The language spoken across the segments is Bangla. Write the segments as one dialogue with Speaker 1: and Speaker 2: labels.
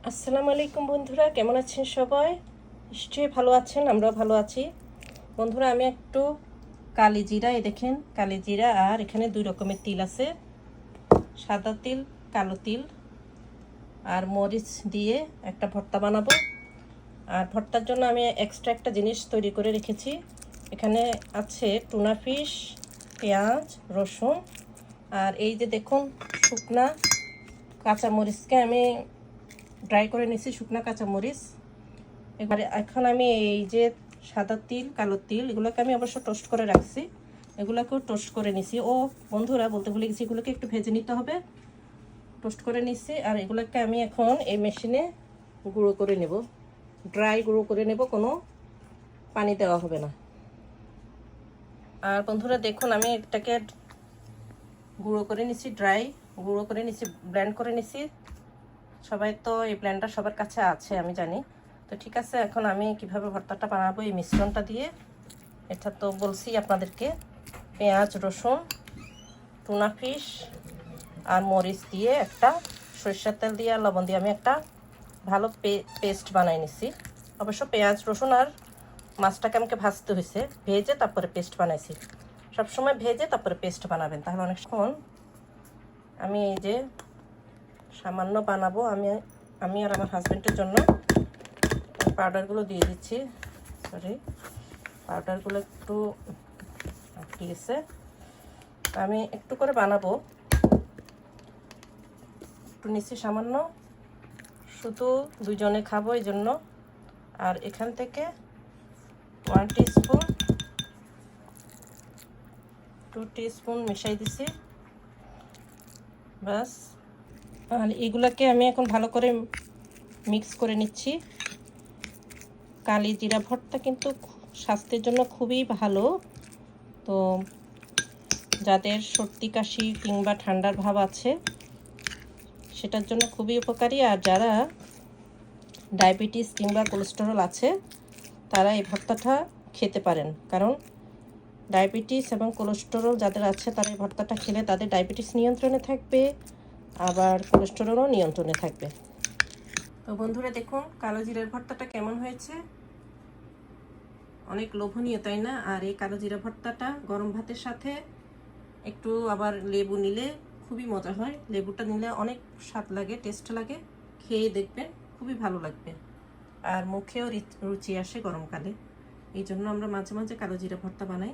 Speaker 1: আসসালামু আলাইকুম বন্ধুরা, কেমন আছেন সবাই? নিশ্চয়ই ভালো আছেন, আমরাও ভালো আছি। বন্ধুরা, আমি একটু কালি জিরা, এই দেখেন কালি জিরা, আর এখানে দুই রকমের তিল আছে, সাদা তিল, কালো তিল আর মরিচ দিয়ে একটা ভর্তা বানাবো। আর ভর্তার জন্য আমি এক্সট্রা একটা জিনিস তৈরি করে রেখেছি। এখানে আছে টুনা ফিশ, পেঁয়াজ, রসুন, আর এই যে দেখুন শুকনা কাঁচামরিচকে আমি ড্রাই করে নিয়েছি, শুকনা কাঁচামরিচ। এবারে এখন আমি এই যে সাদা তিল, কালো তিল, এগুলোকে আমি অবশ্য টোস্ট করে রাখছি, এগুলোকেও টোস্ট করে নিছি। ও বন্ধুরা, বলতে ভুলে গেছি, এগুলোকে একটু ভেজে নিতে হবে। টোস্ট করে নিছি, আর এগুলোকে আমি এখন এই মেশিনে গুঁড়ো করে নেব, ড্রাই গুঁড়ো করে নেব, কোনো পানি দেওয়া হবে না। আর বন্ধুরা দেখুন, আমি এটাকে গুঁড়ো করে নিছি, ড্রাই গুঁড়ো করে নিছি, ব্লেন্ড করে নিছি। সবাই তো এই ব্লেন্ডার সবার কাছে আছে, আমি জানি। তো ঠিক আছে, এখন আমি কিভাবে ভর্তাটা বানাবো এই মিশ্রণটা দিয়ে, এটা তো বলছি আপনাদেরকে। পেঁয়াজ, রসুন, টুনা ফিশ আর মরিচ দিয়ে একটা সরিষার তেল দিয়ে আর লবণ দিয়ে আমি একটা ভালো পেস্ট বানাই নিছি। অবশ্য পেঁয়াজ, রসুন আর মাছটাকে আমাকে ভাজতে হয়েছে, ভেজে তারপরে পেস্ট বানাইছি। সবসময় ভেজে তারপরে পেস্ট বানাবেন, তাহলে অনেকক্ষণ। আমি এই যে সামান্য বানাবো, আমি আর আমার হাজব্যান্ডের জন্য পাউডারগুলো দিয়ে দিচ্ছি। সরি, পাউডারগুলো একটু আটকে গেছে, আমি একটু করে বানাবো, একটু নিচ্ছি সামান্য, শুধু দুজনে খাবো এই জন্য। আর এখান থেকে 1 টিস্পুন 2 টিস্পুন মিশাই দিছি, বাস। আর এগুলাকে আমি এখন ভালো করে মিক্স করে নিচ্ছি। কালি জিরা ভর্তা কিন্তু স্বাস্থ্যের জন্য খুবই ভালো। তো যাদের সর্দি কাশি কিংবা ঠান্ডার ভাব আছে সেটার জন্য খুবই উপকারী। আর যারা ডায়াবেটিস কিংবা কোলেস্টেরল আছে তারা এই ভর্তাটা খেতে পারেন, কারণ ডায়াবেটিস এবং কোলেস্টেরল যাদের আছে তারা এই ভর্তাটা খেলে তাদের ডায়াবেটিস নিয়ন্ত্রণে থাকবে, আবার কোলেস্টেরলও নিয়ন্ত্রণে থাকবে। তো বন্ধুরা দেখুন কালো জিরার ভর্তাটা কেমন হয়েছে, অনেক লোভনীয়, তাই না? আর এই কালো জিরা ভর্তাটা গরম ভাতের সাথে একটু আবার লেবু নিলে খুবই মজা হয়, লেবুটা নিলে অনেক স্বাদ লাগে, টেস্ট লাগে, খেয়ে দেখবেন খুবই ভালো লাগবে। আর মুখেও রুচি আসে গরমকালে, এই জন্য আমরা মাঝে মাঝে কালো জিরা ভর্তা বানাই।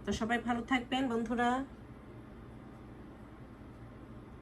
Speaker 1: তো সবাই ভালো থাকবেন বন্ধুরা।